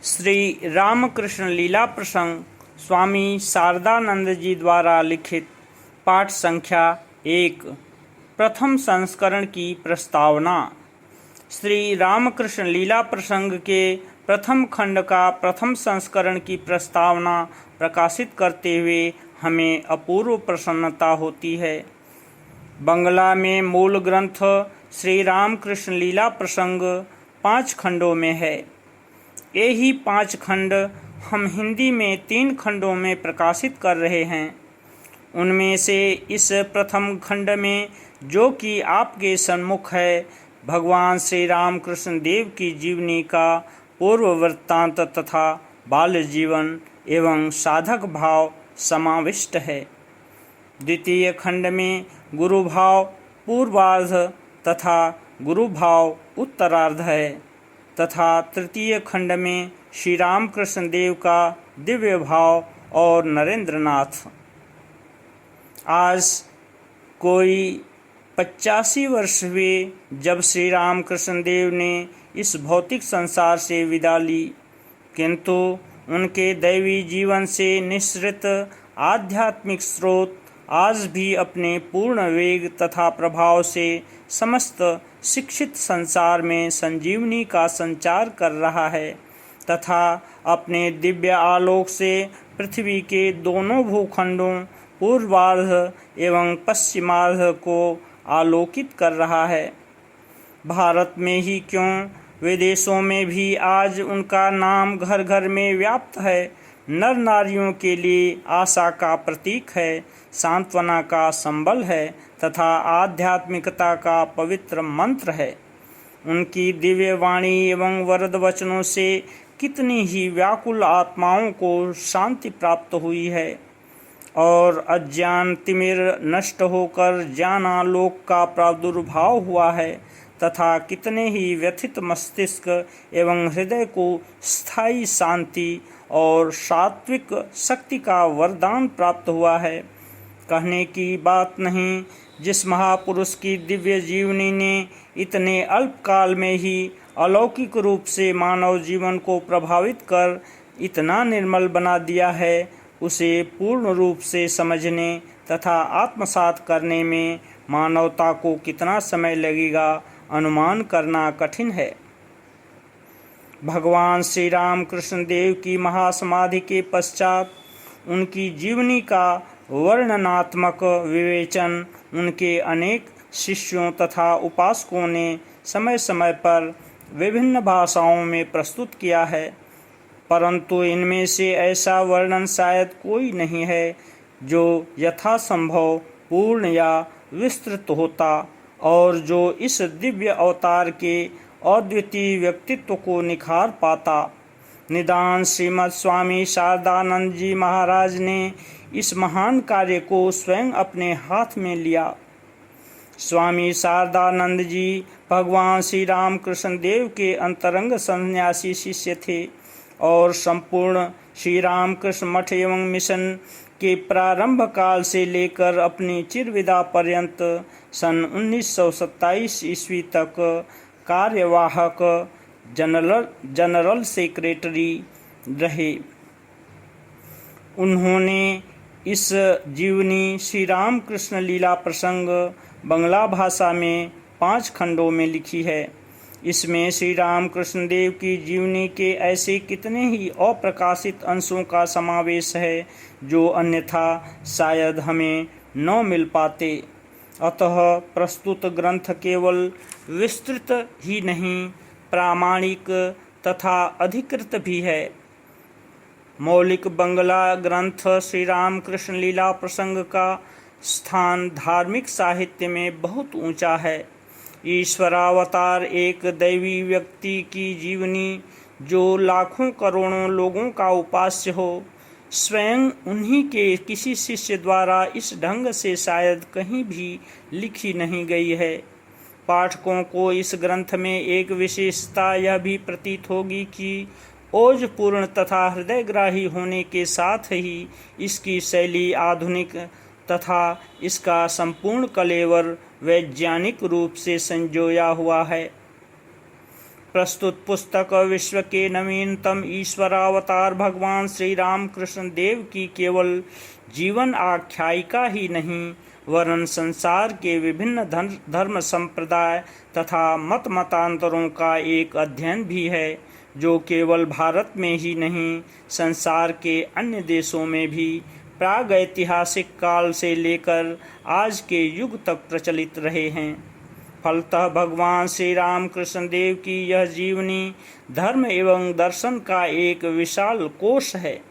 श्री रामकृष्ण लीला प्रसंग स्वामी शारदानंद जी द्वारा लिखित पाठ संख्या 1 प्रथम संस्करण की प्रस्तावना। श्री रामकृष्ण लीला प्रसंग के प्रथम खंड का प्रथम संस्करण की प्रस्तावना प्रकाशित करते हुए हमें अपूर्व प्रसन्नता होती है। बंगला में मूल ग्रंथ श्री रामकृष्ण लीला प्रसंग 5 खंडों में है। यही 5 खंड हम हिंदी में 3 खंडों में प्रकाशित कर रहे हैं। उनमें से इस प्रथम खंड में, जो कि आपके सम्मुख है, भगवान श्री रामकृष्ण देव की जीवनी का पूर्व वृत्तांत तथा बाल्य जीवन एवं साधक भाव समाविष्ट है। द्वितीय खंड में गुरु भाव पूर्वार्ध तथा गुरु भाव उत्तरार्ध है तथा तृतीय खंड में श्री रामकृष्ण देव का दिव्य भाव और नरेंद्रनाथ। आज कोई 85 वर्ष हुए जब श्री रामकृष्ण देव ने इस भौतिक संसार से विदा ली, किंतु उनके दैवी जीवन से निःसृत आध्यात्मिक स्रोत आज भी अपने पूर्ण वेग तथा प्रभाव से समस्त शिक्षित संसार में संजीवनी का संचार कर रहा है तथा अपने दिव्य आलोक से पृथ्वी के दोनों भूखंडों पूर्वार्ध एवं पश्चिमार्ध को आलोकित कर रहा है। भारत में ही क्यों, विदेशों में भी आज उनका नाम घर घर में व्याप्त है। नर नारियों के लिए आशा का प्रतीक है, सांत्वना का संबल है तथा आध्यात्मिकता का पवित्र मंत्र है। उनकी दिव्य वाणी एवं वरद वचनों से कितनी ही व्याकुल आत्माओं को शांति प्राप्त हुई है और अज्ञान तिमिर नष्ट होकर ज्ञानालोक का प्रादुर्भाव हुआ है तथा कितने ही व्यथित मस्तिष्क एवं हृदय को स्थायी शांति और सात्विक शक्ति का वरदान प्राप्त हुआ है। कहने की बात नहीं, जिस महापुरुष की दिव्य जीवनी ने इतने अल्प काल में ही अलौकिक रूप से मानव जीवन को प्रभावित कर इतना निर्मल बना दिया है, उसे पूर्ण रूप से समझने तथा आत्मसात करने में मानवता को कितना समय लगेगा, अनुमान करना कठिन है। भगवान श्री रामकृष्ण देव की महासमाधि के पश्चात उनकी जीवनी का वर्णनात्मक विवेचन उनके अनेक शिष्यों तथा उपासकों ने समय समय पर विभिन्न भाषाओं में प्रस्तुत किया है, परंतु इनमें से ऐसा वर्णन शायद कोई नहीं है जो यथासंभव पूर्ण या विस्तृत होता और जो इस दिव्य अवतार के अद्वितीय व्यक्तित्व को निखार पाता। निदान श्रीमद् स्वामी शारदानंद जी महाराज ने इस महान कार्य को स्वयं अपने हाथ में लिया। स्वामी शारदानंद जी भगवान श्री रामकृष्ण देव के अंतरंग सन्यासी शिष्य थे और संपूर्ण श्री रामकृष्ण मठ एवं मिशन के प्रारंभ काल से लेकर अपनी चिरविदा पर्यंत सन 1927 ईस्वी तक कार्यवाहक जनरल सेक्रेटरी रहे। उन्होंने इस जीवनी श्री रामकृष्ण लीला प्रसंग बंगला भाषा में 5 खंडों में लिखी है। इसमें श्री रामकृष्ण देव की जीवनी के ऐसे कितने ही अप्रकाशित अंशों का समावेश है जो अन्यथा शायद हमें न मिल पाते। अतः प्रस्तुत ग्रंथ केवल विस्तृत ही नहीं, प्रामाणिक तथा अधिकृत भी है। मौलिक बंगला ग्रंथ श्री रामकृष्ण लीला प्रसंग का स्थान धार्मिक साहित्य में बहुत ऊंचा है। ईश्वरावतार एक दैवी व्यक्ति की जीवनी जो लाखों करोड़ों लोगों का उपास्य हो, स्वयं उन्हीं के किसी शिष्य द्वारा इस ढंग से शायद कहीं भी लिखी नहीं गई है। पाठकों को इस ग्रंथ में एक विशेषता यह भी प्रतीत होगी कि ओजपूर्ण तथा हृदयग्राही होने के साथ ही इसकी शैली आधुनिक तथा इसका संपूर्ण कलेवर वैज्ञानिक रूप से संजोया हुआ है। प्रस्तुत पुस्तक विश्व के नवीनतम ईश्वरावतार भगवान श्री राम कृष्ण देव की केवल जीवन आख्यायिका ही नहीं, वरन संसार के विभिन्न धर्म संप्रदाय तथा मत मतांतरों का एक अध्ययन भी है, जो केवल भारत में ही नहीं, संसार के अन्य देशों में भी प्रागैतिहासिक काल से लेकर आज के युग तक प्रचलित रहे हैं। फलतः भगवान श्री राम कृष्ण देव की यह जीवनी धर्म एवं दर्शन का एक विशाल कोश है।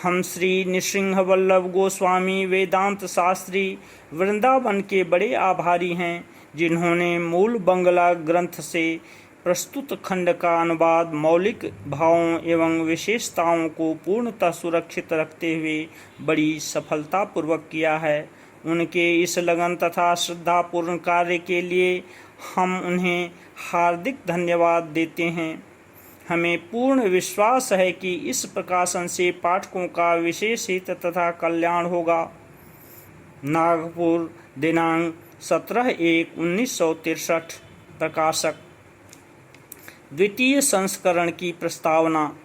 हम श्री नृसिंह वल्लभ गोस्वामी वेदांत शास्त्री वृंदावन के बड़े आभारी हैं, जिन्होंने मूल बंगला ग्रंथ से प्रस्तुत खंड का अनुवाद मौलिक भावों एवं विशेषताओं को पूर्णतः सुरक्षित रखते हुए बड़ी सफलतापूर्वक किया है। उनके इस लगन तथा श्रद्धापूर्ण कार्य के लिए हम उन्हें हार्दिक धन्यवाद देते हैं। हमें पूर्ण विश्वास है कि इस प्रकाशन से पाठकों का विशेष हित तथा कल्याण होगा। नागपुर, दिनांक 17/1/1963। प्रकाशक। द्वितीय संस्करण की प्रस्तावना।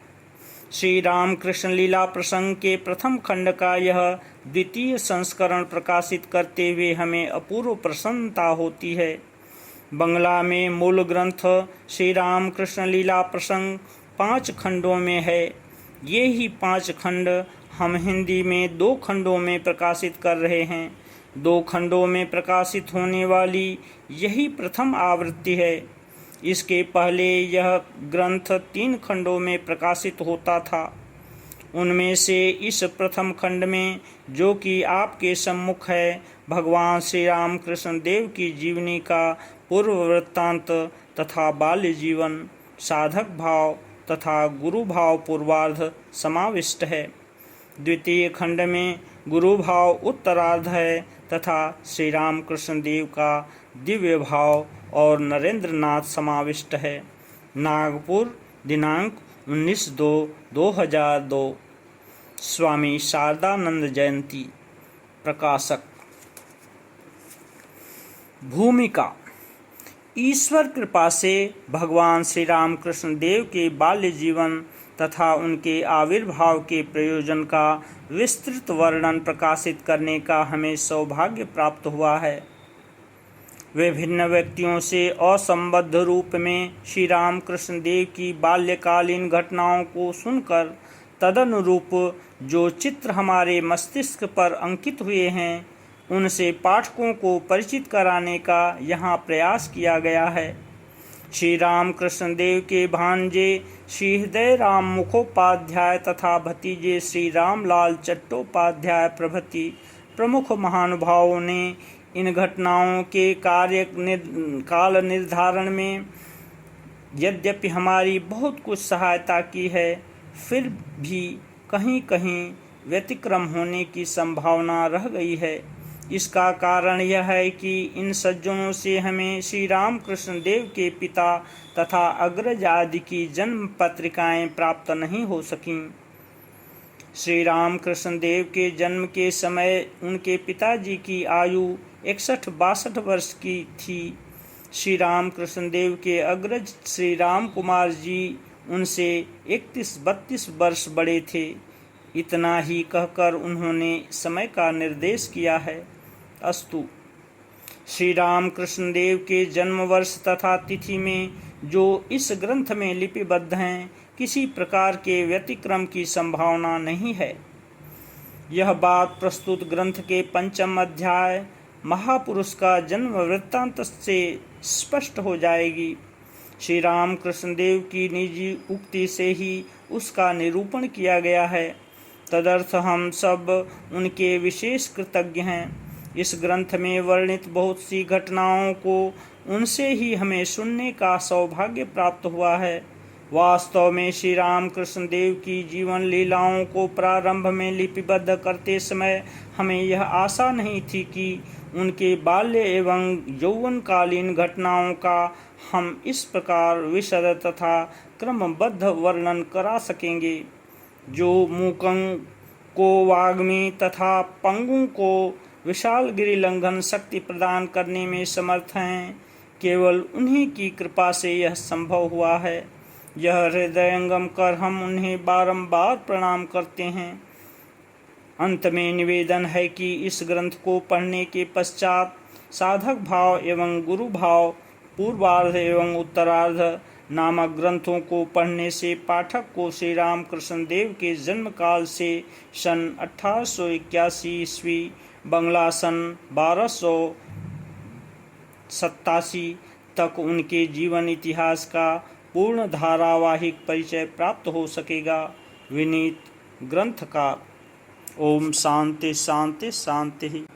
श्री रामकृष्ण लीला प्रसंग के प्रथम खंड का यह द्वितीय संस्करण प्रकाशित करते हुए हमें अपूर्व प्रसन्नता होती है। बंगला में मूल ग्रंथ श्री रामकृष्ण लीला प्रसंग 5 खंडों में है। ये ही 5 खंड हम हिंदी में 2 खंडों में प्रकाशित कर रहे हैं। 2 खंडों में प्रकाशित होने वाली यही प्रथम आवृत्ति है। इसके पहले यह ग्रंथ 3 खंडों में प्रकाशित होता था। उनमें से इस प्रथम खंड में, जो कि आपके सम्मुख है, भगवान श्री राम कृष्ण देव की जीवनी का पूर्व वृत्तांत तथा बाल्य जीवन, साधक भाव तथा गुरु भाव पूर्वार्ध समाविष्ट है। द्वितीय खंड में गुरु भाव उत्तरार्ध है तथा श्री राम कृष्ण देव का दिव्य भाव और नरेंद्रनाथ समाविष्ट है। नागपुर, दिनांक 19/2/2002। स्वामी शारदानंद जयंती। प्रकाशक। भूमिका। ईश्वर कृपा से भगवान श्री राम कृष्ण देव के बाल्य जीवन तथा उनके आविर्भाव के प्रयोजन का विस्तृत वर्णन प्रकाशित करने का हमें सौभाग्य प्राप्त हुआ है। विभिन्न व्यक्तियों से असंबद्ध रूप में श्री राम कृष्ण देव की बाल्यकालीन घटनाओं को सुनकर तदनुरूप जो चित्र हमारे मस्तिष्क पर अंकित हुए हैं, उनसे पाठकों को परिचित कराने का यहाँ प्रयास किया गया है। श्री राम कृष्ण देव के भांजे श्री हृदय राम मुखोपाध्याय तथा भतीजे श्री रामलाल चट्टोपाध्याय प्रभृति प्रमुख महानुभावों ने इन घटनाओं के काल निर्धारण में यद्यपि हमारी बहुत कुछ सहायता की है, फिर भी कहीं कहीं व्यतिक्रम होने की संभावना रह गई है। इसका कारण यह है कि इन सज्जनों से हमें श्री राम कृष्ण देव के पिता तथा अग्रज आदि की जन्म पत्रिकाएं प्राप्त नहीं हो सकीं। श्री राम कृष्ण देव के जन्म के समय उनके पिताजी की आयु 61-62 वर्ष की थी। श्री राम कृष्ण देव के अग्रज श्री राम कुमार जी उनसे 31-32 वर्ष बड़े थे। इतना ही कहकर उन्होंने समय का निर्देश किया है। अस्तु। श्री राम कृष्ण देव के जन्म वर्ष तथा तिथि में जो इस ग्रंथ में लिपिबद्ध हैं, किसी प्रकार के व्यतिक्रम की संभावना नहीं है। यह बात प्रस्तुत ग्रंथ के 5वें अध्याय महापुरुष का जन्म वृत्तांत से स्पष्ट हो जाएगी। श्री राम कृष्ण देव की निजी उक्ति से ही उसका निरूपण किया गया है। तदर्थ हम सब उनके विशेष कृतज्ञ हैं। इस ग्रंथ में वर्णित बहुत सी घटनाओं को उनसे ही हमें सुनने का सौभाग्य प्राप्त हुआ है। वास्तव में श्री राम कृष्ण देव की जीवन लीलाओं को प्रारंभ में लिपिबद्ध करते समय हमें यह आशा नहीं थी कि उनके बाल्य एवं यौवनकालीन घटनाओं का हम इस प्रकार विशद तथा क्रमबद्ध वर्णन करा सकेंगे। जो मूकं को वाग्मी तथा पंगु को विशाल गिरि लंघन शक्ति प्रदान करने में समर्थ हैं, केवल उन्हीं की कृपा से यह संभव हुआ है। यह हृदयंगम कर हम उन्हें बारंबार प्रणाम करते हैं। अंत में निवेदन है कि इस ग्रंथ को पढ़ने के पश्चात साधक भाव एवं गुरु भाव, पूर्वार्ध एवं उत्तरार्ध नामक ग्रंथों को पढ़ने से पाठक को श्री रामकृष्ण देव के जन्म काल से सन 1881 ईस्वी बंगला सन 1287 तक उनके जीवन इतिहास का पूर्ण धारावाहिक परिचय प्राप्त हो सकेगा। विनीत ग्रंथकार। ओम शांति शांति शांति।